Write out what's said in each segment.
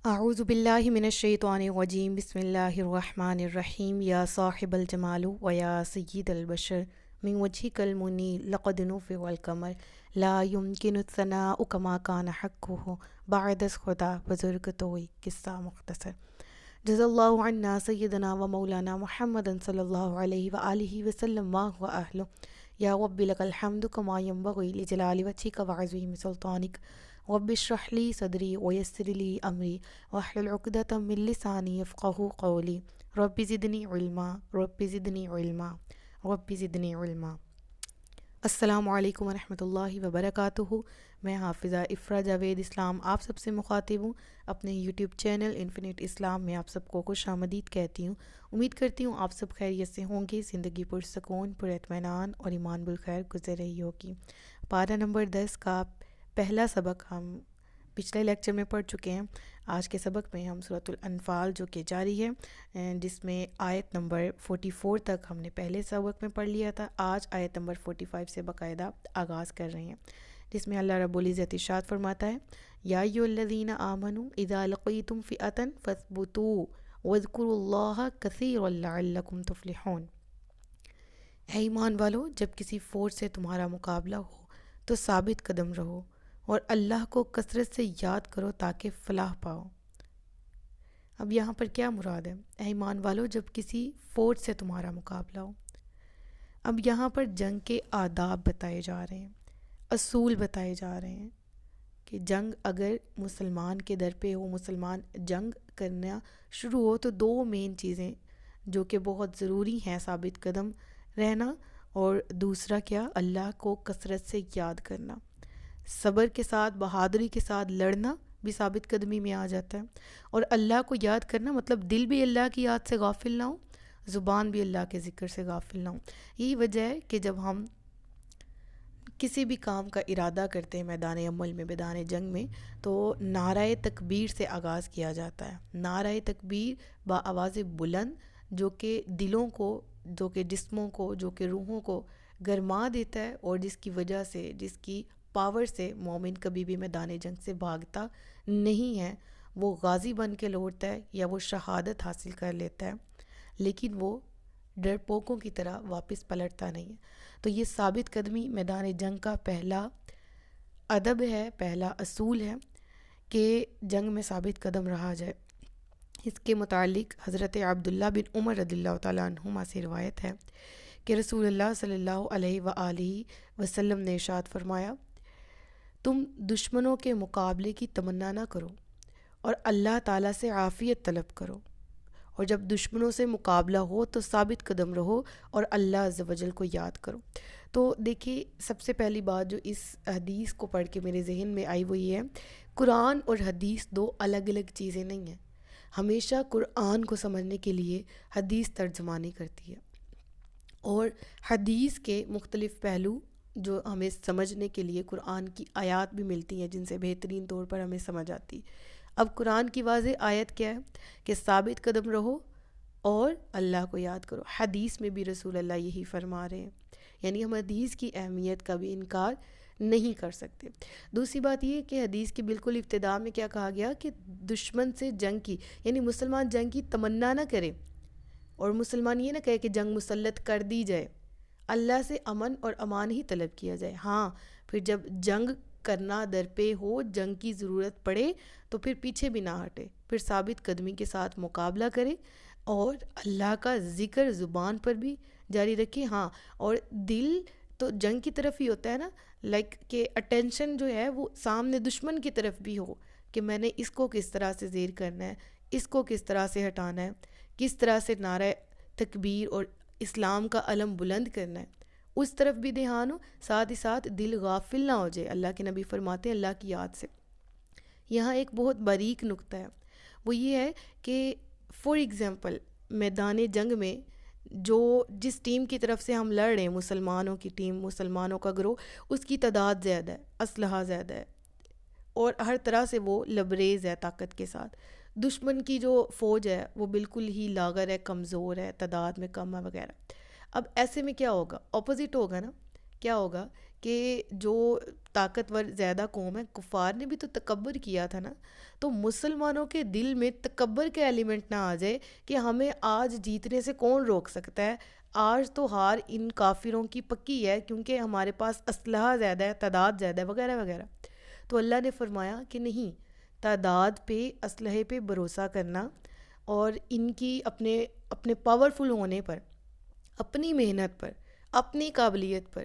اعوذ باللہ من الشیطان الرجیم بسم اللہ الرحمن الرحیم یا صاحب الجمال و یا سید البشر من وجهک المنیر لقد نفع القمر لا يمكن الثناء كما كان حقه بعد از خدا بزرگ توئی قصہ مختصر جزا اللہ عنا سیدنا و مولانا محمد صلی اللہ علیہ وآلہ وسلم و اہلہ یا رب لک الحمد کما ینبغی لجلال وجهک وعظیم سلطانک رب اشرح لی صدری ویسر لی امری واحلل عقدۃ من لسانی یفقہوا قولی رب زدنی علما رب زدنی علما رب زدنی علما۔ السلام علیکم ورحمۃ اللہ وبرکاتہ۔ میں حافظہ افرا جاوید اسلام آپ سب سے مخاطب ہوں، اپنے یوٹیوب چینل انفینٹ اسلام میں آپ سب کو خوش آمدید کہتی ہوں۔ امید کرتی ہوں آپ سب خیریت سے ہوں گے، زندگی پرسکون، پر اطمینان اور ایمان بالخیر گزر رہی ہوگی۔ پارہ نمبر 10 کا پہلا سبق ہم پچھلے لیکچر میں پڑھ چکے ہیں۔ آج کے سبق میں ہم سورۃ الانفال جو کہ جاری ہے، جس میں آیت نمبر 44 تک ہم نے پہلے سبق میں پڑھ لیا تھا، آج آیت نمبر 45 سے باقاعدہ آغاز کر رہے ہیں، جس میں اللہ رب العزت ارشاد فرماتا ہے یا ایھا الذین آمنوا اذا لقیتم فئۃ فاثبتوا واذکروا اللہ کثیرا لعلکم تفلحون۔ اے ایمان والو، جب کسی فوج سے تمہارا مقابلہ ہو تو ثابت قدم رہو اور اللہ کو کثرت سے یاد کرو تاکہ فلاح پاؤ۔ اب یہاں پر کیا مراد ہے؟ اے ایمان والو، جب کسی فوج سے تمہارا مقابلہ ہو۔ اب یہاں پر جنگ کے آداب بتائے جا رہے ہیں، اصول بتائے جا رہے ہیں کہ جنگ اگر مسلمان کے در پہ ہو، مسلمان جنگ کرنا شروع ہو، تو دو مین چیزیں جو کہ بہت ضروری ہیں، ثابت قدم رہنا اور دوسرا کیا؟ اللہ کو کثرت سے یاد کرنا۔ صبر کے ساتھ، بہادری کے ساتھ لڑنا بھی ثابت قدمی میں آ جاتا ہے، اور اللہ کو یاد کرنا مطلب دل بھی اللہ کی یاد سے غافل نہ ہو، زبان بھی اللہ کے ذکر سے غافل نہ ہو۔ یہی وجہ ہے کہ جب ہم کسی بھی کام کا ارادہ کرتے ہیں میدان عمل میں، میدان جنگ میں، تو نعرہ تکبیر سے آغاز کیا جاتا ہے۔ نعرہ تکبیر با آواز بلند جو کہ دلوں کو، جو کہ جسموں کو، جو کہ روحوں کو گرما دیتا ہے، اور جس کی وجہ سے، جس کی پاور سے مومن کبھی بھی میدان جنگ سے بھاگتا نہیں ہے، وہ غازی بن کے لوٹتا ہے یا وہ شہادت حاصل کر لیتا ہے، لیکن وہ ڈرپوکوں کی طرح واپس پلٹتا نہیں ہے۔ تو یہ ثابت قدمی میدان جنگ کا پہلا ادب ہے، پہلا اصول ہے کہ جنگ میں ثابت قدم رہا جائے۔ اس کے متعلق حضرت عبداللہ بن عمر رضی اللہ تعالیٰ عنہما سے روایت ہے کہ رسول اللہ صلی اللہ علیہ وآلہ وسلم نے ارشاد فرمایا، تم دشمنوں کے مقابلے کی تمنا نہ کرو اور اللہ تعالیٰ سے عافیت طلب کرو، اور جب دشمنوں سے مقابلہ ہو تو ثابت قدم رہو اور اللہ عز و جل کو یاد کرو۔ تو دیکھیے، سب سے پہلی بات جو اس حدیث کو پڑھ کے میرے ذہن میں آئی وہ یہ ہے، قرآن اور حدیث دو الگ الگ چیزیں نہیں ہیں۔ ہمیشہ قرآن کو سمجھنے کے لیے حدیث ترجمانی کرتی ہے، اور حدیث کے مختلف پہلو جو ہمیں سمجھنے کے لیے قرآن کی آیات بھی ملتی ہیں، جن سے بہترین طور پر ہمیں سمجھ آتی ہے۔ اب قرآن کی واضح آیت کیا ہے کہ ثابت قدم رہو اور اللہ کو یاد کرو۔ حدیث میں بھی رسول اللہ یہی فرما رہے ہیں، یعنی ہم حدیث کی اہمیت کا بھی انکار نہیں کر سکتے۔ دوسری بات یہ کہ حدیث کی بالکل ابتدا میں کیا کہا گیا کہ دشمن سے جنگ کی، یعنی مسلمان جنگ کی تمنا نہ کرے، اور مسلمان یہ نہ کہے کہ جنگ مسلط کر دی جائے، اللہ سے امن اور امان ہی طلب کیا جائے۔ ہاں، پھر جب جنگ کرنا در پہ ہو، جنگ کی ضرورت پڑے، تو پھر پیچھے بھی نہ ہٹے، پھر ثابت قدمی کے ساتھ مقابلہ کرے اور اللہ کا ذکر زبان پر بھی جاری رکھے۔ ہاں، اور دل تو جنگ کی طرف ہی ہوتا ہے نا، لائک کہ اٹینشن جو ہے وہ سامنے دشمن کی طرف بھی ہو، کہ میں نے اس کو کس طرح سے زیر کرنا ہے، اس کو کس طرح سے ہٹانا ہے، کس طرح سے نعرہ تکبیر اور اسلام کا علم بلند کرنا ہے، اس طرف بھی دھیان ہو، ساتھ ہی ساتھ دل غافل نہ ہو جائے اللہ کے نبی فرماتے ہیں اللہ کی یاد سے۔ یہاں ایک بہت باریک نکتہ ہے، وہ یہ ہے کہ فار ایگزامپل میدان جنگ میں جس ٹیم کی طرف سے ہم لڑ رہے ہیں، مسلمانوں کی ٹیم، مسلمانوں کا گروہ، اس کی تعداد زیادہ ہے، اسلحہ زیادہ ہے، اور ہر طرح سے وہ لبریز ہے طاقت کے ساتھ۔ دشمن کی جو فوج ہے وہ بالکل ہی لاغر ہے، کمزور ہے، تعداد میں کم ہے وغیرہ۔ اب ایسے میں کیا ہوگا؟ اپوزٹ ہوگا نا، کیا ہوگا کہ جو طاقتور زیادہ قوم ہے، کفار نے بھی تو تکبر کیا تھا نا، تو مسلمانوں کے دل میں تکبر کا ایلیمنٹ نہ آ جائے کہ ہمیں آج جیتنے سے کون روک سکتا ہے، آج تو ہار ان کافروں کی پکی ہے کیونکہ ہمارے پاس اسلحہ زیادہ ہے، تعداد زیادہ ہے، وغیرہ وغیرہ۔ تو اللہ نے فرمایا کہ نہیں، تعداد پہ، اسلحے پہ بھروسہ کرنا اور ان کی اپنے اپنے پاورفل ہونے پر، اپنی محنت پر، اپنی قابلیت پر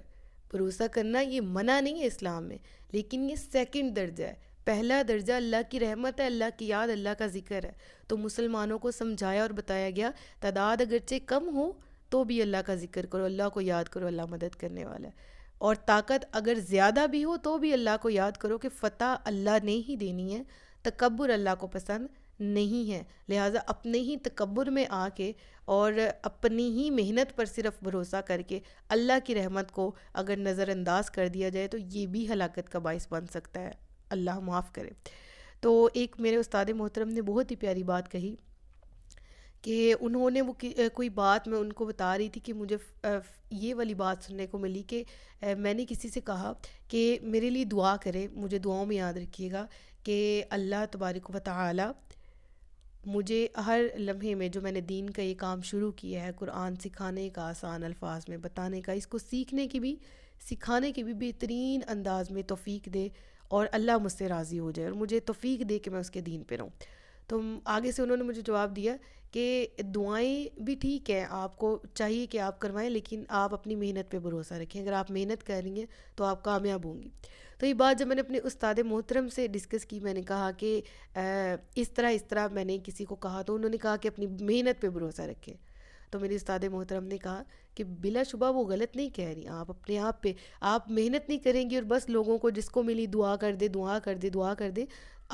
بھروسہ کرنا یہ منع نہیں ہے اسلام میں، لیکن یہ سیکنڈ درجہ ہے۔ پہلا درجہ اللہ کی رحمت ہے، اللہ کی یاد، اللہ کا ذکر ہے۔ تو مسلمانوں کو سمجھایا اور بتایا گیا تعداد اگرچہ کم ہو تو بھی اللہ کا ذکر کرو، اللہ کو یاد کرو، اللہ مدد کرنے والا ہے۔ اور طاقت اگر زیادہ بھی ہو تو بھی اللہ کو یاد کرو کہ فتح اللہ نے ہی دینی ہے، تکبر اللہ کو پسند نہیں ہے۔ لہٰذا اپنے ہی تکبر میں آ کے اور اپنی ہی محنت پر صرف بھروسہ کر کے اللہ کی رحمت کو اگر نظر انداز کر دیا جائے تو یہ بھی ہلاکت کا باعث بن سکتا ہے، اللہ معاف کرے۔ تو ایک میرے استاد محترم نے بہت ہی پیاری بات کہی کہ انہوں نے وہ کوئی بات میں ان کو بتا رہی تھی کہ مجھے یہ والی بات سننے کو ملی کہ میں نے کسی سے کہا کہ میرے لیے دعا کرے، مجھے دعاؤں میں یاد رکھیے گا کہ اللہ تبارک و تعالی مجھے ہر لمحے میں جو میں نے دین کا یہ کام شروع کیا ہے، قرآن سکھانے کا، آسان الفاظ میں بتانے کا، اس کو سیکھنے کی بھی، سکھانے کی بھی بہترین انداز میں توفیق دے، اور اللہ مجھ سے راضی ہو جائے اور مجھے توفیق دے کہ میں اس کے دین پہ رہوں۔ تو آگے سے انہوں نے مجھے جواب دیا کہ دعائیں بھی ٹھیک ہیں، آپ کو چاہیے کہ آپ کروائیں، لیکن آپ اپنی محنت پہ بھروسہ رکھیں، اگر آپ محنت کر رہی ہیں تو آپ کامیاب ہوں گی۔ تو یہ بات جب میں نے اپنے استاد محترم سے ڈسکس کی، میں نے کہا کہ اس طرح میں نے کسی کو کہا، تو انہوں نے کہا کہ اپنی محنت پہ بھروسہ رکھیں۔ تو میرے استاد محترم نے کہا کہ بلا شبہ وہ غلط نہیں کہہ رہی، آپ اپنے آپ پہ آپ محنت نہیں کریں گی اور بس لوگوں کو جس کو ملی دعا کر دے، دعا کر دے، دعا کر دے،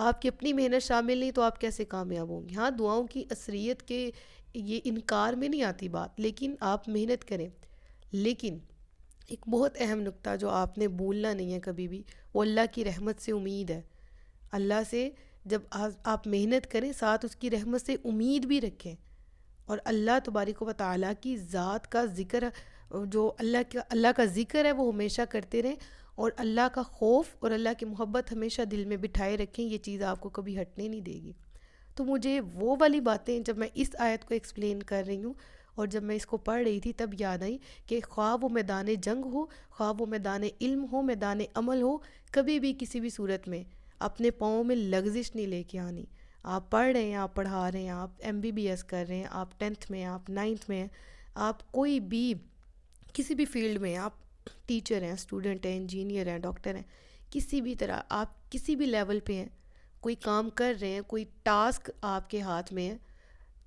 آپ کی اپنی محنت شامل نہیں تو آپ کیسے کامیاب ہوں گے؟ ہاں، دعاؤں کی اثریت کے یہ انکار میں نہیں آتی بات، لیکن آپ محنت کریں۔ لیکن ایک بہت اہم نقطہ جو آپ نے بھولنا نہیں ہے کبھی بھی، وہ اللہ کی رحمت سے امید ہے۔ اللہ سے جب آپ محنت کریں، ساتھ اس کی رحمت سے امید بھی رکھیں، اور اللہ تبارک و تعالیٰ کی ذات کا ذکر، جو اللہ کا ذکر ہے وہ ہمیشہ کرتے رہیں، اور اللہ کا خوف اور اللہ کی محبت ہمیشہ دل میں بٹھائے رکھیں، یہ چیز آپ کو کبھی ہٹنے نہیں دے گی۔ تو مجھے وہ والی باتیں جب میں اس آیت کو ایکسپلین کر رہی ہوں اور جب میں اس کو پڑھ رہی تھی تب یاد آئی کہ خواہ وہ میدان جنگ ہو، خواہ وہ میدان علم ہو، میدان عمل ہو، کبھی بھی کسی بھی صورت میں اپنے پاؤں میں لغزش نہیں لے کے آنی۔ آپ پڑھ رہے ہیں، آپ پڑھا رہے ہیں، آپ MBBS کر رہے ہیں، آپ 10th میں ہیں، آپ 9th میں ہیں، آپ کوئی بھی کسی بھی فیلڈ میں، آپ ٹیچر ہیں، اسٹوڈنٹ ہیں، انجینئر ہیں، ڈاکٹر ہیں، کسی بھی طرح آپ کسی بھی لیول پہ ہیں، کوئی کام کر رہے ہیں، کوئی ٹاسک آپ کے ہاتھ میں ہے،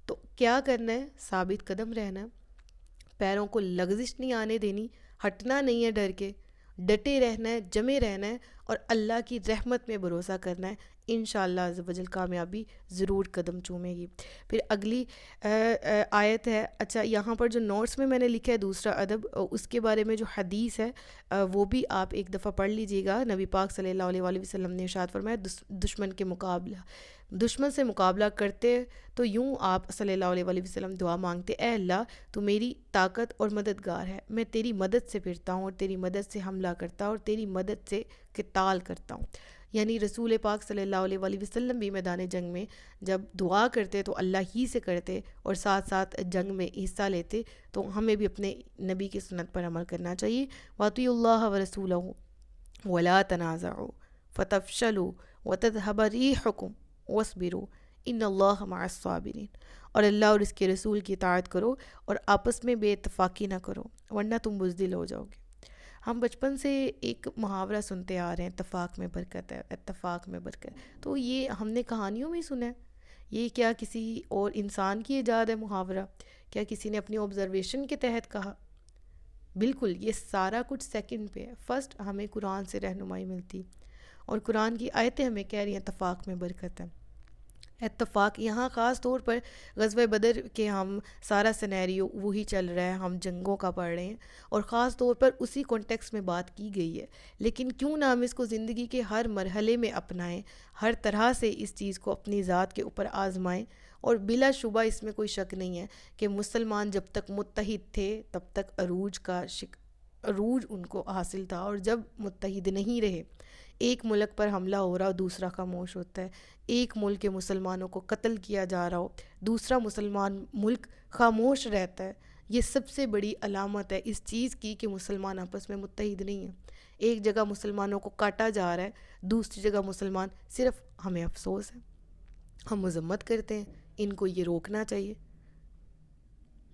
تو کیا کرنا ہے؟ ثابت قدم رہنا ہے، پیروں کو لغزش نہیں آنے دینی، ہٹنا نہیں ہے ڈر کے، ڈٹے رہنا ہے، جمے رہنا ہے، اور اللہ کی رحمت میں بھروسہ کرنا ہے۔ انشاءاللہ عز و جل کامیابی ضرور قدم چومے گی۔ پھر اگلی آیت ہے، اچھا یہاں پر جو نوٹس میں نے لکھا ہے دوسرا ادب، اس کے بارے میں جو حدیث ہے وہ بھی آپ ایک دفعہ پڑھ لیجئے گا۔ نبی پاک صلی اللہ علیہ وآلہ وسلم نے ارشاد فرمایا، دشمن سے مقابلہ کرتے تو یوں آپ صلی اللہ علیہ وآلہ وسلم دعا مانگتے، اے اللہ تو میری طاقت اور مددگار ہے، میں تیری مدد سے پھرتا ہوں اور تیری مدد سے حملہ کرتا ہوں اور تیری مدد سے قتال کرتا ہوں۔ یعنی رسول پاک صلی اللہ علیہ وآلہ وسلم بھی میدان جنگ میں جب دعا کرتے تو اللہ ہی سے کرتے اور ساتھ ساتھ جنگ میں حصہ لیتے، تو ہمیں بھی اپنے نبی کی سنت پر عمل کرنا چاہیے۔ وَأَطِیعُوا اللَّهَ وَرَسُولَهُ وَلَا تَنَازَعُوا فَتَفْشَلُوا وَتَذْهَبَ رِيحُكُمْ وَاصْبِرُوا إِنَّ اللَّهَ مَعَ الصَّابِرِينَ۔ اور اللہ اور اس کے رسول کی اطاعت کرو اور آپس میں بے اتفاقی نہ کرو ورنہ تم بزدل ہو جاؤ گے۔ ہم بچپن سے ایک محاورہ سنتے آ رہے ہیں، اتفاق میں برکت ہے، اتفاق میں برکت، تو یہ ہم نے کہانیوں میں ہی سنا ہے، یہ کیا کسی اور انسان کی ایجاد ہے محاورہ؟ کیا کسی نے اپنی آبزرویشن کے تحت کہا؟ بالکل، یہ سارا کچھ سیکنڈ پہ ہے۔ فرسٹ ہمیں قرآن سے رہنمائی ملتی، اور قرآن کی آیتیں ہمیں کہہ رہی ہیں اتفاق میں برکت ہے۔ اتفاق یہاں خاص طور پر غزوہ بدر کے ہم سارا سینیریو وہی چل رہا ہے، ہم جنگوں کا پڑھ رہے ہیں اور خاص طور پر اسی کانٹیکس میں بات کی گئی ہے، لیکن کیوں نہ ہم اس کو زندگی کے ہر مرحلے میں اپنائیں، ہر طرح سے اس چیز کو اپنی ذات کے اوپر آزمائیں، اور بلا شبہ اس میں کوئی شک نہیں ہے کہ مسلمان جب تک متحد تھے تب تک عروج کا عروج ان کو حاصل تھا، اور جب متحد نہیں رہے، ایک ملک پر حملہ ہو رہا اور دوسرا خاموش ہوتا ہے، ایک ملک کے مسلمانوں کو قتل کیا جا رہا ہو، دوسرا مسلمان ملک خاموش رہتا ہے، یہ سب سے بڑی علامت ہے اس چیز کی کہ مسلمان آپس میں متحد نہیں ہیں۔ ایک جگہ مسلمانوں کو کاٹا جا رہا ہے، دوسری جگہ مسلمان صرف ہمیں افسوس ہے، ہم مذمت کرتے ہیں، ان کو یہ روکنا چاہیے۔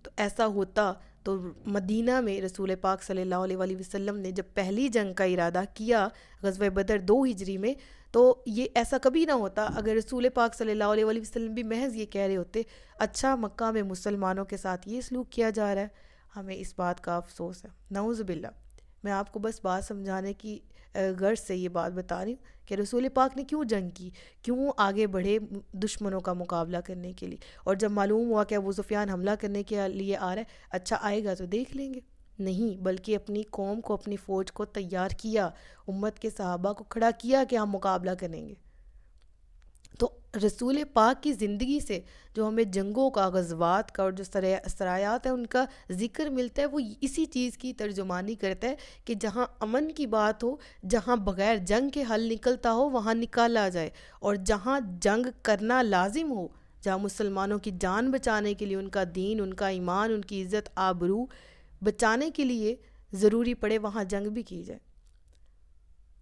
تو ایسا ہوتا تو مدینہ میں رسول پاک صلی اللہ علیہ وآلہ وسلم نے جب پہلی جنگ کا ارادہ کیا غزوہ بدر 2 ہجری میں، تو یہ ایسا کبھی نہ ہوتا اگر رسول پاک صلی اللہ علیہ وآلہ وسلم بھی محض یہ کہہ رہے ہوتے اچھا مکہ میں مسلمانوں کے ساتھ یہ سلوک کیا جا رہا ہے، ہمیں اس بات کا افسوس ہے، نعوذ باللہ۔ میں آپ کو بس بات سمجھانے کی غرض سے یہ بات بتا رہی ہوں کہ رسول پاک نے کیوں جنگ کی، کیوں آگے بڑھے دشمنوں کا مقابلہ کرنے کے لیے، اور جب معلوم ہوا کہ ابو سفیان حملہ کرنے کے لیے آ رہا ہے، اچھا آئے گا تو دیکھ لیں گے، نہیں، بلکہ اپنی قوم کو، اپنی فوج کو تیار کیا، امت کے صحابہ کو کھڑا کیا کہ ہم مقابلہ کریں گے۔ تو رسول پاک کی زندگی سے جو ہمیں جنگوں کا، غزوات کا اور جو سرایات ہیں ان کا ذکر ملتا ہے، وہ اسی چیز کی ترجمانی کرتا ہے کہ جہاں امن کی بات ہو، جہاں بغیر جنگ کے حل نکلتا ہو وہاں نکالا جائے، اور جہاں جنگ کرنا لازم ہو، جہاں مسلمانوں کی جان بچانے کے لیے، ان کا دین، ان کا ایمان، ان کی عزت آبرو بچانے کے لیے ضروری پڑے، وہاں جنگ بھی کی جائے۔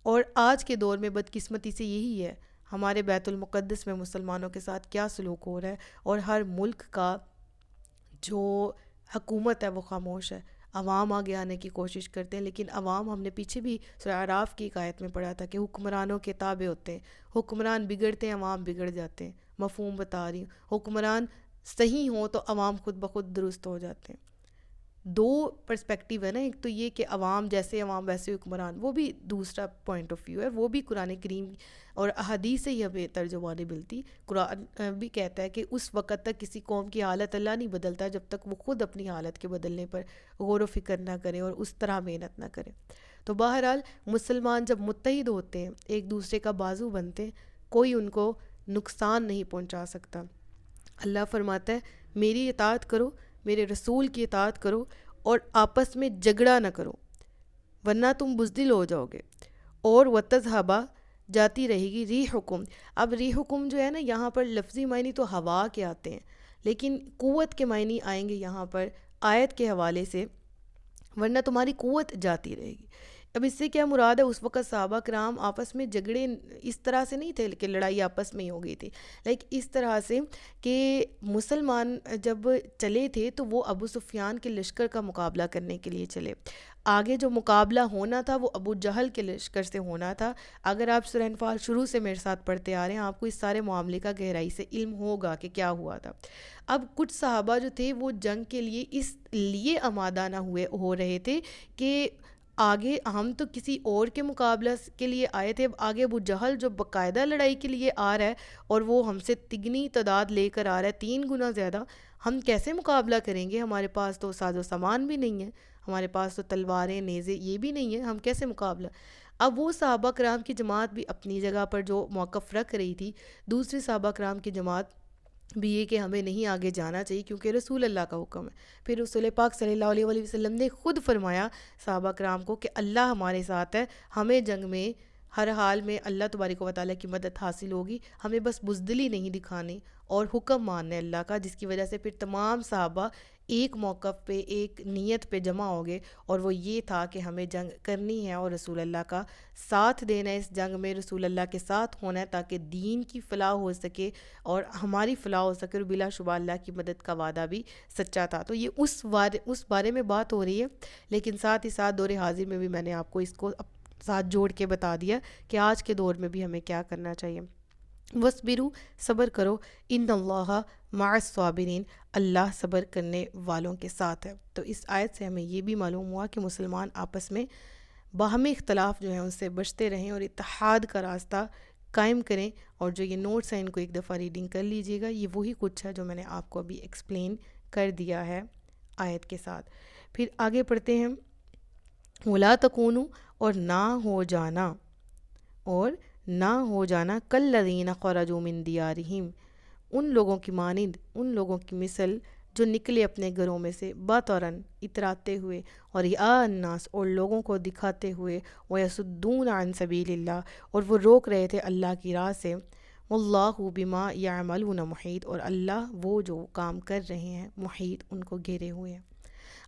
اور آج کے دور میں بدقسمتی سے یہی ہے، ہمارے بیت المقدس میں مسلمانوں کے ساتھ کیا سلوک ہو رہا ہے، اور ہر ملک کا جو حکومت ہے وہ خاموش ہے، عوام آگے آنے کی کوشش کرتے ہیں، لیکن عوام، ہم نے پیچھے بھی سورہ اعراف کی ایک آیت میں پڑھا تھا کہ حکمرانوں کے تابع ہوتے ہیں، حکمران بگڑتے ہیں، عوام بگڑ جاتے ہیں، مفہوم بتا رہی ہوں، حکمران صحیح ہوں تو عوام خود بخود درست ہو جاتے ہیں۔ 2 پرسپیکٹیو ہے نا، ایک تو یہ کہ عوام جیسے عوام ویسے حکمران، وہ بھی دوسرا پوائنٹ آف ویو ہے، وہ بھی قرآن کریم اور احادیث سے ہی ہمیں ترجمانی ملتی۔ قرآن بھی کہتا ہے کہ اس وقت تک کسی قوم کی حالت اللہ نہیں بدلتا جب تک وہ خود اپنی حالت کے بدلنے پر غور و فکر نہ کریں اور اس طرح محنت نہ کریں۔ تو بہرحال مسلمان جب متحد ہوتے ہیں، ایک دوسرے کا بازو بنتے ہیں، کوئی ان کو نقصان نہیں پہنچا سکتا۔ اللہ فرماتا ہے میری اطاعت کرو، میرے رسول کی اطاعت کرو، اور آپس میں جھگڑا نہ کرو ورنہ تم بزدل ہو جاؤ گے، اور وَتَذْهَبَ جاتی رہے گی رِیحُکُم۔ اب رِیحُکُم جو ہے نا، یہاں پر لفظی معنی تو ہوا کے آتے ہیں، لیکن قوت کے معنی آئیں گے یہاں پر آیت کے حوالے سے، ورنہ تمہاری قوت جاتی رہے گی۔ اب اس سے کیا مراد ہے؟ اس وقت صحابہ کرام آپس میں جھگڑے اس طرح سے نہیں تھے کہ لڑائی آپس میں ہی ہو گئی تھی، اس طرح سے کہ مسلمان جب چلے تھے تو وہ ابو سفیان کے لشکر کا مقابلہ کرنے کے لیے چلے، آگے جو مقابلہ ہونا تھا وہ ابو جہل کے لشکر سے ہونا تھا۔ اگر آپ سورہ انفال شروع سے میرے ساتھ پڑھتے آ رہے ہیں، آپ کو اس سارے معاملے کا گہرائی سے علم ہوگا کہ کیا ہوا تھا۔ اب کچھ صحابہ جو تھے وہ جنگ کے لیے اس لیے آمادہ نہ ہو رہے تھے کہ آگے ہم تو کسی اور کے مقابلہ کے لیے آئے تھے، اب آگے ابو جہل جو باقاعدہ لڑائی کے لیے آ رہا ہے اور وہ ہم سے تگنی تعداد لے کر آ رہا ہے، 3 گنا زیادہ، ہم کیسے مقابلہ کریں گے؟ ہمارے پاس تو ساز و سامان بھی نہیں ہے، ہمارے پاس تو تلواریں، نیزے یہ بھی نہیں ہے، ہم کیسے مقابلہ؟ اب وہ صحابہ کرام کی جماعت بھی اپنی جگہ پر جو موقف رکھ رہی تھی، دوسری صحابہ کرام کی جماعت بھی یہ کہ ہمیں نہیں آگے جانا چاہیے کیونکہ رسول اللہ کا حکم ہے۔ پھر رسول پاک صلی اللہ علیہ وآلہ وسلم نے خود فرمایا صحابہ کرام کو کہ اللہ ہمارے ساتھ ہے، ہمیں جنگ میں ہر حال میں اللہ تبارک و تعالیٰ کی مدد حاصل ہوگی، ہمیں بس بزدلی نہیں دکھانی اور حکم ماننا ہے اللہ کا، جس کی وجہ سے پھر تمام صحابہ ایک موقف پہ، ایک نیت پہ جمع ہو گئے، اور وہ یہ تھا کہ ہمیں جنگ کرنی ہے اور رسول اللہ کا ساتھ دینا ہے، اس جنگ میں رسول اللہ کے ساتھ ہونا ہے تاکہ دین کی فلاح ہو سکے اور ہماری فلاح ہو سکے، اور بلا شبہ اللہ کی مدد کا وعدہ بھی سچا تھا۔ تو یہ اس بارے میں بات ہو رہی ہے، لیکن ساتھ ہی ساتھ دور حاضر میں بھی میں نے آپ کو اس کو ساتھ جوڑ کے بتا دیا کہ آج کے دور میں بھی ہمیں کیا کرنا چاہیے۔ وَاصْبِرُوا، صبر کرو، ان اللہ مع الصابرین، اللہ صبر کرنے والوں کے ساتھ ہے۔ تو اس آیت سے ہمیں یہ بھی معلوم ہوا کہ مسلمان آپس میں باہمی اختلاف جو ہیں ان سے بچتے رہیں اور اتحاد کا راستہ قائم کریں، اور جو یہ نوٹس ہیں ان کو ایک دفعہ ریڈنگ کر لیجئے گا، یہ وہی کچھ ہے جو میں نے آپ کو ابھی ایکسپلین کر دیا ہے آیت کے ساتھ۔ پھر آگے پڑھتے ہیں، وَلَا تَكُونُوا، اور نہ ہو جانا کالذین خرجوا من دیارہم، ان لوگوں کی مانند، ان لوگوں کی مثل جو نکلے اپنے گھروں میں سے بطرن اتراتے ہوئے اور رئاء الناس اور لوگوں کو دکھاتے ہوئے ویصدون عن سبیل اللہ اور وہ روک رہے تھے اللہ کی راہ سے واللہ بما یعملون محیط اور اللہ وہ جو کام کر رہے ہیں محیط ان کو گھیرے ہوئے ہیں۔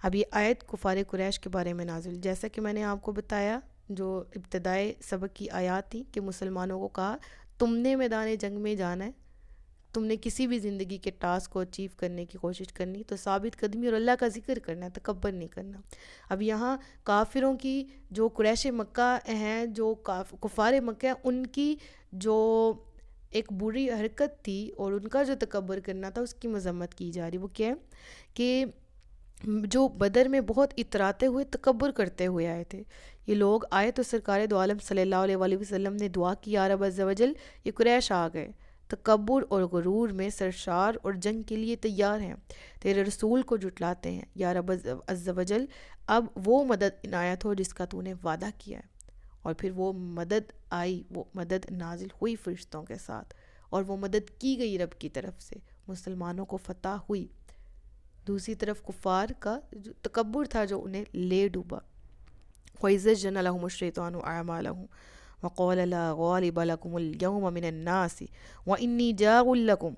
اب یہ آیت کفار قریش کے بارے میں نازل، جیسا کہ میں نے آپ کو بتایا جو ابتدائی سبق کی آیات تھی کہ مسلمانوں کو کہا تم نے میدان جنگ میں جانا ہے، تم نے کسی بھی زندگی کے ٹاسک کو اچیو کرنے کی کوشش کرنی تو ثابت قدمی اور اللہ کا ذکر کرنا ہے، تکبر نہیں کرنا۔ اب یہاں کافروں کی جو قریش مکہ ہیں، جو کفار مکہ ہیں، ان کی جو ایک بری حرکت تھی اور ان کا جو تکبر کرنا تھا اس کی مذمت کی جا رہی۔ وہ کیا ہے کہ جو بدر میں بہت اتراتے ہوئے تکبر کرتے ہوئے آئے تھے، یہ لوگ آئے تو سرکار دو عالم صلی اللہ علیہ وآلہ وسلم نے دعا کی یا رب عز و جل یہ قریش آ گئے، تکبر اور غرور میں سرشار اور جنگ کے لیے تیار ہیں، تیرے رسول کو جھٹلاتے ہیں، یا رب عز و جل اب وہ مدد عنایت ہو جس کا تو نے وعدہ کیا ہے۔ اور پھر وہ مدد آئی، وہ مدد نازل ہوئی فرشتوں کے ساتھ، اور وہ مدد کی گئی رب کی طرف سے، مسلمانوں کو فتح ہوئی۔ دوسری طرف کفار کا جو تکبر تھا جو انہیں لے ڈوبا۔ وَإِذَّجَّنَ لَهُمُ الشَّيْطَانُ أَعْمَالَهُمْ وَقَالَ لَا غَالِبَ لَكُمُ الْيَوْمَ مِنَ النَّاسِ وَإِنِّي جَارٌ لَكُمْ،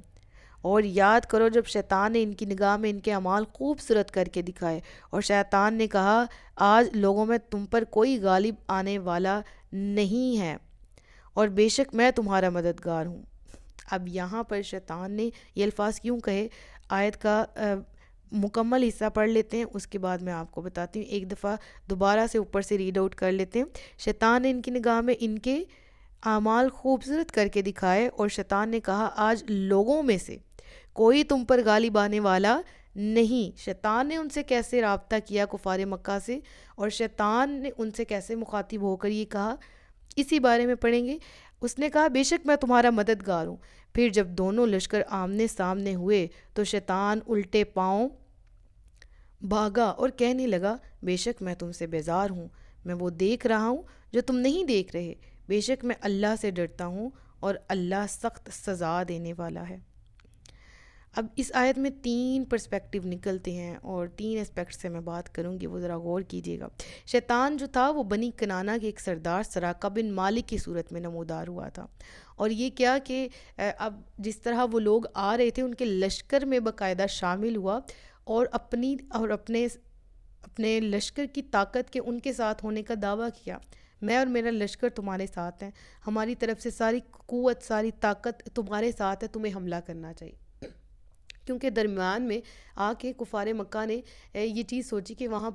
اور یاد کرو جب شیطان نے ان کی نگاہ میں ان کے اعمال خوبصورت کر کے دکھائے، اور شیطان نے کہا آج لوگوں میں تم پر کوئی غالب آنے والا نہیں ہے اور بے شک میں تمہارا مددگار ہوں۔ اب یہاں پر شیطان نے یہ الفاظ کیوں کہے، آیت کا مکمل حصہ پڑھ لیتے ہیں، اس کے بعد میں آپ کو بتاتی ہوں، ایک دفعہ دوبارہ سے اوپر سے ریڈ آؤٹ کر لیتے ہیں۔ شیطان نے ان کی نگاہ میں ان کے اعمال خوبصورت کر کے دکھائے، اور شیطان نے کہا آج لوگوں میں سے کوئی تم پر غالب آنے والا نہیں۔ شیطان نے ان سے کیسے رابطہ کیا کفار مکہ سے، اور شیطان نے ان سے کیسے مخاطب ہو کر یہ کہا، اسی بارے میں پڑھیں گے۔ اس نے کہا بے شک میں تمہارا مددگار ہوں۔ پھر جب دونوں لشکر آمنے سامنے ہوئے تو شیطان الٹے پاؤں بھاگا اور کہنے لگا بے شک میں تم سے بیزار ہوں، میں وہ دیکھ رہا ہوں جو تم نہیں دیکھ رہے، بے شک میں اللہ سے ڈرتا ہوں اور اللہ سخت سزا دینے والا ہے۔ اب اس آیت میں 3 پرسپیکٹیو نکلتے ہیں اور 3 اسپیکٹ سے میں بات کروں گی، وہ ذرا غور کیجیے گا۔ شیطان جو تھا وہ بنی کنانہ کے ایک سردار سراقہ بن مالک کی صورت میں نمودار ہوا تھا، اور یہ کیا کہ اب جس طرح وہ لوگ آ رہے تھے ان کے لشکر میں باقاعدہ شامل ہوا اور اپنے لشکر کی طاقت کے ان کے ساتھ ہونے کا دعویٰ کیا، میں اور میرا لشکر تمہارے ساتھ ہیں، ہماری طرف سے ساری قوت ساری طاقت تمہارے ساتھ ہے، تمہیں حملہ کرنا چاہیے۔ کیونکہ درمیان میں آ کے کفار مکہ نے یہ چیز سوچی کہ وہاں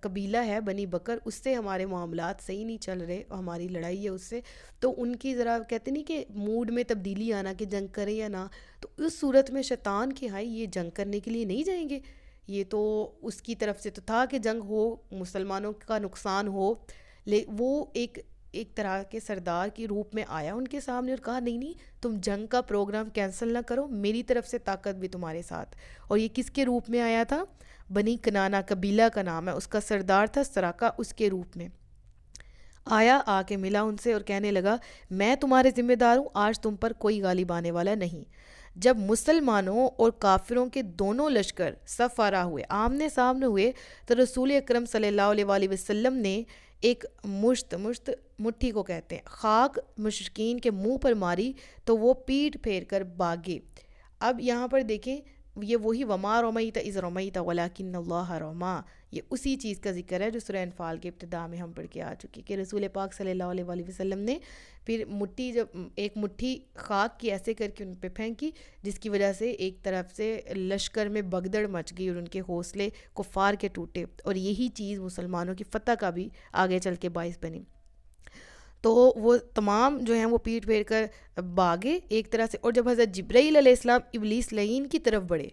قبیلہ ہے بنی بکر، اس سے ہمارے معاملات صحیح نہیں چل رہے، ہماری لڑائی ہے اس سے، تو ان کی ذرا کہتے نہیں کہ موڈ میں تبدیلی آنا کہ جنگ کریں یا نہ، تو اس صورت میں شیطان کہ ہائی یہ جنگ کرنے کے لیے نہیں جائیں گے، یہ تو اس کی طرف سے تو تھا کہ جنگ ہو، مسلمانوں کا نقصان ہو، وہ ایک طرح کے سردار کی روپ میں آیا ان کے سامنے اور کہا نہیں تم جنگ کا پروگرام کینسل نہ کرو، میری طرف سے طاقت بھی تمہارے ساتھ۔ اور یہ کس کے روپ میں آیا تھا؟ بنی کنانہ قبیلہ کا نام ہے، اس کا سردار تھا سراقہ، اس کے روپ میں آیا، آ کے ملا ان سے اور کہنے لگا میں تمہارے ذمہ دار ہوں، آج تم پر کوئی غالب آنے والا نہیں۔ جب مسلمانوں اور کافروں کے دونوں لشکر صف آرا ہوئے، آمنے سامنے ہوئے، تو رسول اکرم صلی اللہ علیہ وآلہ وسلم نے ایک مشت مٹھی کو کہتے ہیں خاک مشرکین کے منہ پر ماری تو وہ پیٹ پھیر کر بھاگے۔ اب یہاں پر دیکھیں یہ وہی وما رمیت اذ رمیت ولکن اللہ رما، یہ اسی چیز کا ذکر ہے جو سورہ انفال کے ابتدا میں ہم پڑھ کے آ چکی کہ رسول پاک صلی اللہ علیہ وآلہ وسلم نے پھر جب ایک مٹھی خاک کی ایسے کر کے ان پہ پھینکی، جس کی وجہ سے ایک طرف سے لشکر میں بگدڑ مچ گئی اور ان کے حوصلے کفار کے ٹوٹے، اور یہی چیز مسلمانوں کی فتح کا بھی آگے چل کے باعث بنی۔ تو وہ تمام جو ہیں وہ پیٹ پھیر کر بھاگے ایک طرح سے، اور جب حضرت جبرائیل علیہ السلام ابلیس لعین کی طرف بڑھے،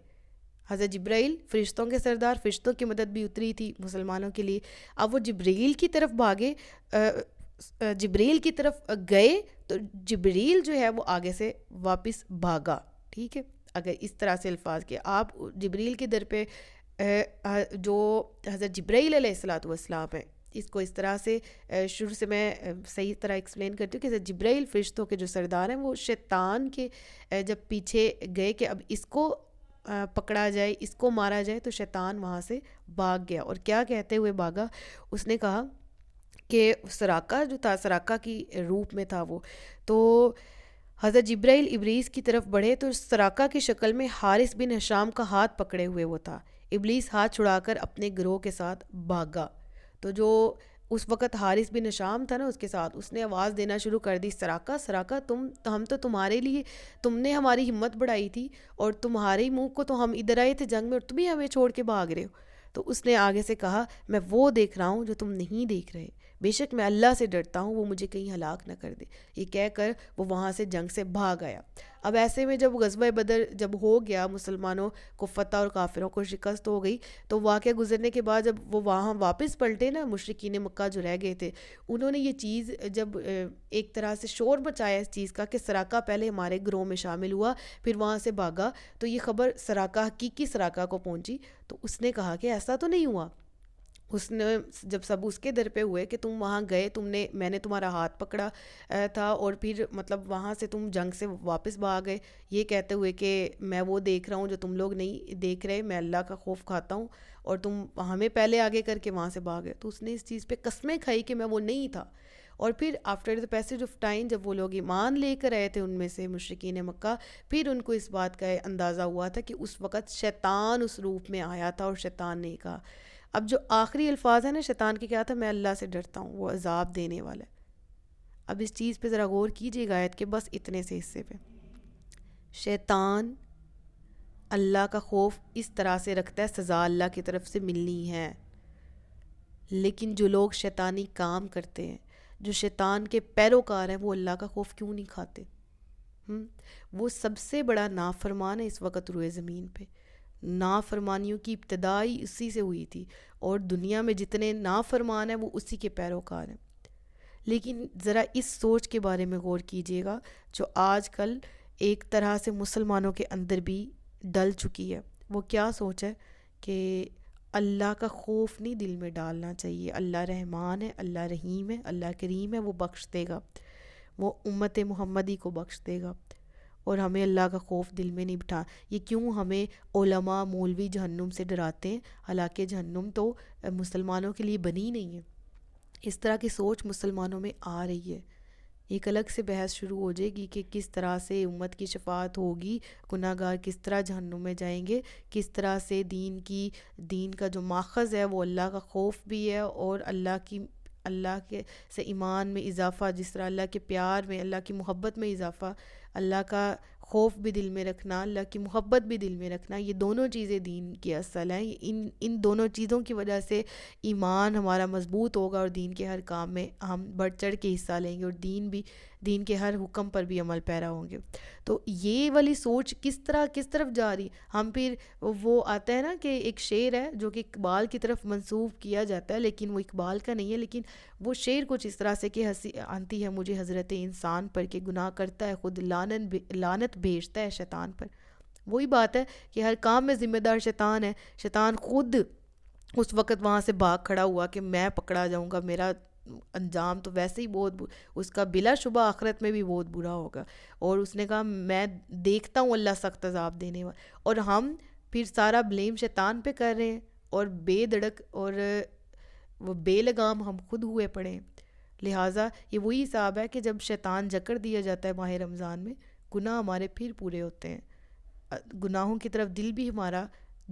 حضرت جبرائیل فرشتوں کے سردار، فرشتوں کی مدد بھی اتری تھی مسلمانوں کے لیے، اب وہ جبرائیل کی طرف بھاگے، جبرائیل کی طرف گئے تو جبرائیل جو ہے وہ آگے سے واپس بھاگا۔ ٹھیک ہے، اگر اس طرح سے الفاظ کے آپ جبرائیل کے در پہ جو حضرت جبرائیل علیہ السلام ہے، اس کو اس طرح سے شروع سے میں صحیح طرح ایکسپلین کرتی ہوں کہ حضرت جبرائیل فرشتوں کے جو سردار ہیں وہ شیطان کے جب پیچھے گئے کہ اب اس کو پکڑا جائے، اس کو مارا جائے، تو شیطان وہاں سے بھاگ گیا. اور کیا کہتے ہوئے بھاگا؟ اس نے کہا کہ سراقہ جو تھا، سراقہ کی روپ میں تھا وہ، تو حضرت جبرائیل ابلیس کی طرف بڑھے تو سراقہ کی شکل میں حارث بن ہشام کا ہاتھ پکڑے ہوئے وہ تھا. ابلیس ہاتھ چھڑا کر اپنے گروہ کے ساتھ بھاگا. تو جو اس وقت حارث بن ہشام تھا نا، اس کے ساتھ اس نے آواز دینا شروع کر دی، سراقہ سراقہ، ہم تو تمہارے لیے، تم نے ہماری ہمت بڑھائی تھی، اور تمہارے منہ کو تو ہم ادھر آئے تھے جنگ میں، اور تم ہی ہمیں چھوڑ کے بھاگ رہے ہو. تو اس نے آگے سے کہا، میں وہ دیکھ رہا ہوں جو تم نہیں دیکھ رہے، بے شک میں اللہ سے ڈرتا ہوں، وہ مجھے کہیں ہلاک نہ کر دے. یہ کہہ کر وہ وہاں سے جنگ سے بھاگ آیا. اب ایسے میں جب غزوہ بدر جب ہو گیا، مسلمانوں کو فتح اور کافروں کو شکست ہو گئی، تو واقعہ گزرنے کے بعد جب وہ وہاں واپس پلٹے نا، مشرکین مکہ جو رہ گئے تھے، انہوں نے یہ چیز جب ایک طرح سے شور بچایا اس چیز کا کہ سراقہ پہلے ہمارے گروہ میں شامل ہوا، پھر وہاں سے بھاگا، تو یہ خبر سراقہ، حقیقی سراقہ کو پہنچی. تو اس نے کہا کہ ایسا تو نہیں ہوا. اس نے جب سب اس کے در پہ ہوئے کہ تم وہاں گئے، میں نے تمہارا ہاتھ پکڑا تھا، اور پھر مطلب وہاں سے تم جنگ سے واپس بھاگ گئے، یہ کہتے ہوئے کہ میں وہ دیکھ رہا ہوں جو تم لوگ نہیں دیکھ رہے، میں اللہ کا خوف کھاتا ہوں، اور تم ہمیں پہلے آگے کر کے وہاں سے بھاگ گئے. تو اس نے اس چیز پہ قسمیں کھائی کہ میں وہ نہیں تھا. اور پھر after the passage of time جب وہ لوگ ایمان لے کر آئے تھے ان میں سے مشرکین مکہ، پھر ان کو اس بات کا اندازہ ہوا تھا کہ اس وقت شیطان اس روپ میں آیا تھا، اور شیطان نے کہا. اب جو آخری الفاظ ہیں نا شیطان کے، کیا تھا؟ میں اللہ سے ڈرتا ہوں، وہ عذاب دینے والا ہے. اب اس چیز پہ ذرا غور کیجیے گا آیت کے بس اتنے سے حصے پہ. شیطان اللہ کا خوف اس طرح سے رکھتا ہے، سزا اللہ کی طرف سے ملنی ہے. لیکن جو لوگ شیطانی کام کرتے ہیں، جو شیطان کے پیروکار ہیں، وہ اللہ کا خوف کیوں نہیں کھاتے؟ وہ سب سے بڑا نافرمان ہے اس وقت روئے زمین پہ. نافرمانیوں کی ابتدائی اسی سے ہوئی تھی، اور دنیا میں جتنے نافرمان ہیں وہ اسی کے پیروکار ہیں. لیکن ذرا اس سوچ کے بارے میں غور کیجیے گا جو آج کل ایک طرح سے مسلمانوں کے اندر بھی ڈل چکی ہے. وہ کیا سوچ ہے؟ کہ اللہ کا خوف نہیں دل میں ڈالنا چاہیے. اللہ رحمان ہے، اللہ رحیم ہے، اللہ کریم ہے، وہ بخش دے گا، وہ امت محمدی کو بخش دے گا، اور ہمیں اللہ کا خوف دل میں نہیں بٹھا. یہ کیوں ہمیں علماء مولوی جہنم سے ڈراتے ہیں، حالانکہ جہنم تو مسلمانوں کے لیے بنی نہیں ہے. اس طرح کی سوچ مسلمانوں میں آ رہی ہے. ایک الگ سے بحث شروع ہو جائے گی کہ کس طرح سے امت کی شفاعت ہوگی، گناہ گار کس طرح جہنم میں جائیں گے، کس طرح سے دین کا جو ماخذ ہے وہ اللہ کا خوف بھی ہے، اور اللہ کے سے ایمان میں اضافہ، جس طرح اللہ کے پیار میں، اللہ کی محبت میں اضافہ، اللہ کا خوف بھی دل میں رکھنا، اللہ کی محبت بھی دل میں رکھنا، یہ دونوں چیزیں دین کی اصل ہیں. ان دونوں چیزوں کی وجہ سے ایمان ہمارا مضبوط ہوگا، اور دین کے ہر کام میں ہم بڑھ چڑھ کے حصہ لیں گے، اور دین کے ہر حکم پر بھی عمل پیرا ہوں گے. تو یہ والی سوچ کس طرف جا رہی؟ ہم پھر وہ آتا ہے نا کہ ایک شعر ہے جو کہ اقبال کی طرف منسوب کیا جاتا ہے، لیکن وہ اقبال کا نہیں ہے، لیکن وہ شعر کچھ اس طرح سے کہ ہنسی آتی ہے مجھے حضرت انسان پر، کہ گناہ کرتا ہے خود لعنت بھیجتا ہے شیطان پر. وہی بات ہے کہ ہر کام میں ذمہ دار شیطان ہے. شیطان خود اس وقت وہاں سے بھاگ کھڑا ہوا کہ میں پکڑا جاؤں گا، میرا انجام تو ویسے ہی بہت اس کا بلا شبہ آخرت میں بھی بہت برا ہوگا. اور اس نے کہا میں دیکھتا ہوں اللہ سخت عذاب دینے والا. اور ہم پھر سارا بلیم شیطان پہ کر رہے ہیں، اور بے دڑک اور وہ بے لگام ہم خود ہوئے پڑے ہیں. لہٰذا یہ وہی حساب ہے کہ جب شیطان جکڑ دیا جاتا ہے ماہ رمضان میں، گناہ ہمارے پھر پورے ہوتے ہیں، گناہوں کی طرف دل بھی ہمارا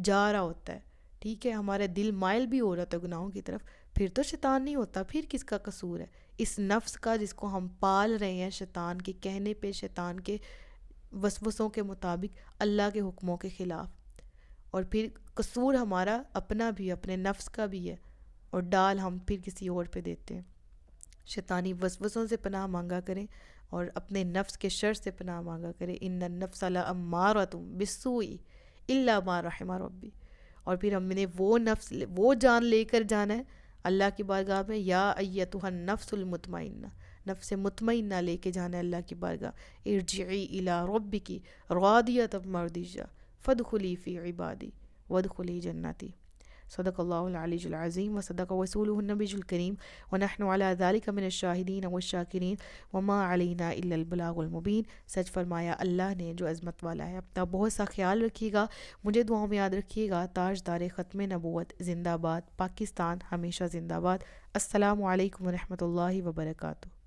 جا رہا ہوتا ہے، ٹھیک ہے، ہمارا دل مائل بھی ہو رہا تھا گناہوں کی طرف. پھر تو شیطان نہیں ہوتا، پھر کس کا قصور ہے؟ اس نفس کا جس کو ہم پال رہے ہیں شیطان کے کہنے پہ، شیطان کے وسوسوں کے مطابق، اللہ کے حکموں کے خلاف. اور پھر قصور ہمارا اپنا بھی، اپنے نفس کا بھی ہے، اور ڈال ہم پھر کسی اور پہ دیتے ہیں. شیطانی وسوسوں سے پناہ مانگا کریں، اور اپنے نفس کے شر سے پناہ مانگا کریں. ان النفس لامارۃ بالسوء الا ما رحم ربی. اور پھر ہم نے وہ جان لے کر جانا ہے اللہ کی بارگاہ میں، یا ایتھا النفس المطمئنہ، نفس مطمئنہ لے کے جانا ہے اللہ کی بارگاہ. ارجعی الی ربک راضیۃ مرضیہ فادخلی فی عبادی وادخلی جنتی. صدق اللہ العلی العظیم و صدق رسولہ النبی الکریم ونحن علی ذلک من الشاہدین والشاکرین وما علینا الا البلاغ المبین۔ سچ فرمایا اللہ نے جو عظمت والا ہے۔ اپنا بہت سا خیال رکھیے گا، مجھے دعاؤں میں یاد رکھیے گا۔ تاجدار ختم نبوت زندہ باد، پاکستان ہمیشہ زندہ باد۔ السلام علیکم ورحمۃ اللہ وبرکاتہ۔